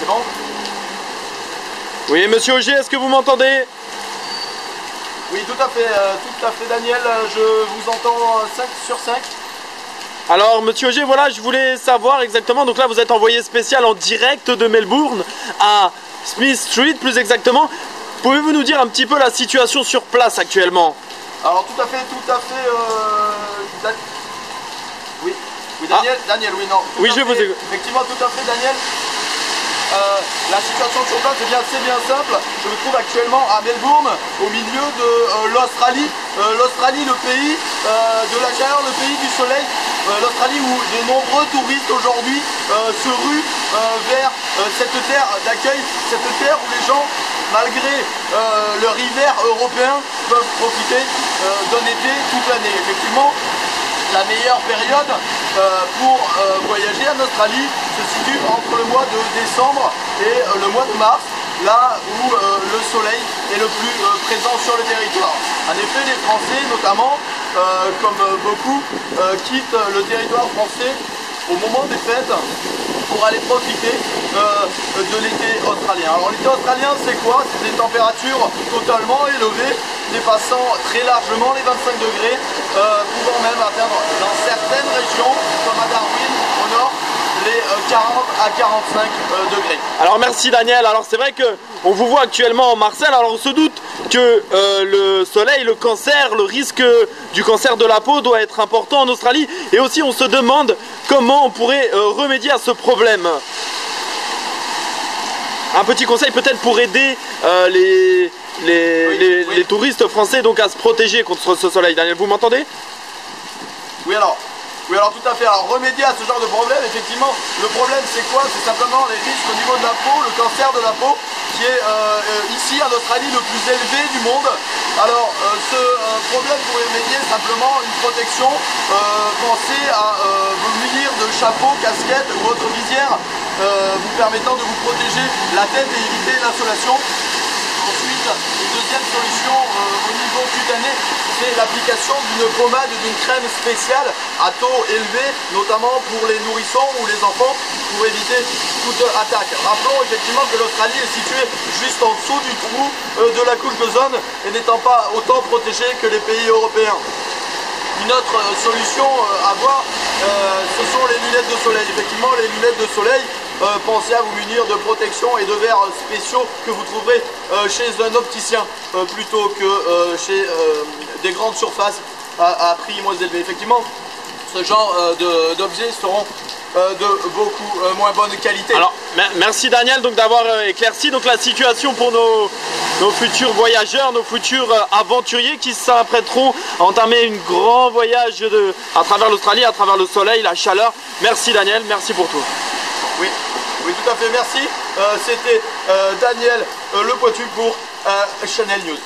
bon. Oui, monsieur Augier, est-ce que vous m'entendez? Oui, tout à fait Daniel, je vous entends 5 sur 5. Alors, monsieur Augier, voilà, je voulais savoir exactement, donc là vous êtes envoyé spécial en direct de Melbourne à Smith Street plus exactement. Pouvez-vous nous dire un petit peu la situation sur place actuellement? Alors tout à fait, oui, Daniel, Daniel, oui, non. Oui, je vous écoute. Effectivement, tout à fait, Daniel. La situation sur place c'est bien simple. Je me trouve actuellement à Melbourne, au milieu de l'Australie. L'Australie, le pays de la chaleur, le pays du soleil. L'Australie où de nombreux touristes aujourd'hui se ruent vers cette terre d'accueil, cette terre où les gens, malgré leur hiver européen, peuvent profiter d'un été toute l'année. Effectivement, la meilleure période pour voyager en Australie se situe entre le mois de décembre et le mois de mars, là où le soleil est le plus présent sur le territoire. En effet, les Français notamment, comme beaucoup, quittent le territoire français au moment des fêtes pour aller profiter de l'été australien. Alors l'été australien c'est quoi? C'est des températures totalement élevées, dépassant très largement les 25 degrés, pouvant même atteindre dans certaines régions, comme à Darwin au nord, les 40 à 45 degrés. Alors merci Daniel, alors c'est vrai que on vous voit actuellement en Marseille, alors on se doute que le soleil, le cancer, le risque du cancer de la peau doit être important en Australie, et aussi on se demande comment on pourrait remédier à ce problème. Un petit conseil peut-être pour aider les touristes français donc à se protéger contre ce soleil. Daniel, vous m'entendez? Oui alors tout à fait. Alors remédier à ce genre de problème, effectivement, le problème c'est quoi? C'est simplement les risques au niveau de la peau, le cancer de la peau, qui est ici en Australie le plus élevé du monde. Alors ce problème pour y remédier, simplement une protection. Pensez à vous munir de chapeaux, casquettes ou autres visières vous permettant de vous protéger la tête et éviter l'insolation. Ensuite, une deuxième solution au niveau cutané, c'est l'application d'une pommade, d'une crème spéciale à taux élevé, notamment pour les nourrissons ou les enfants, pour éviter toute attaque. Rappelons effectivement que l'Australie est située juste en dessous du trou de la couche d'ozone et n'étant pas autant protégée que les pays européens. Une autre solution à voir, ce sont les lunettes de soleil. Effectivement, les lunettes de soleil, pensez à vous munir de protection et de verres spéciaux que vous trouverez chez un opticien plutôt que chez des grandes surfaces à prix moins élevé. Effectivement, ce genre d'objets seront de beaucoup moins bonne qualité. Alors merci Daniel donc d'avoir éclairci donc la situation pour nos futurs voyageurs, nos futurs aventuriers qui s'apprêteront à entamer un grand voyage à travers l'Australie, à travers le soleil, la chaleur. Merci Daniel, merci pour tout. Oui, tout à fait, merci. C'était Daniel Le Poitu pour Channel News.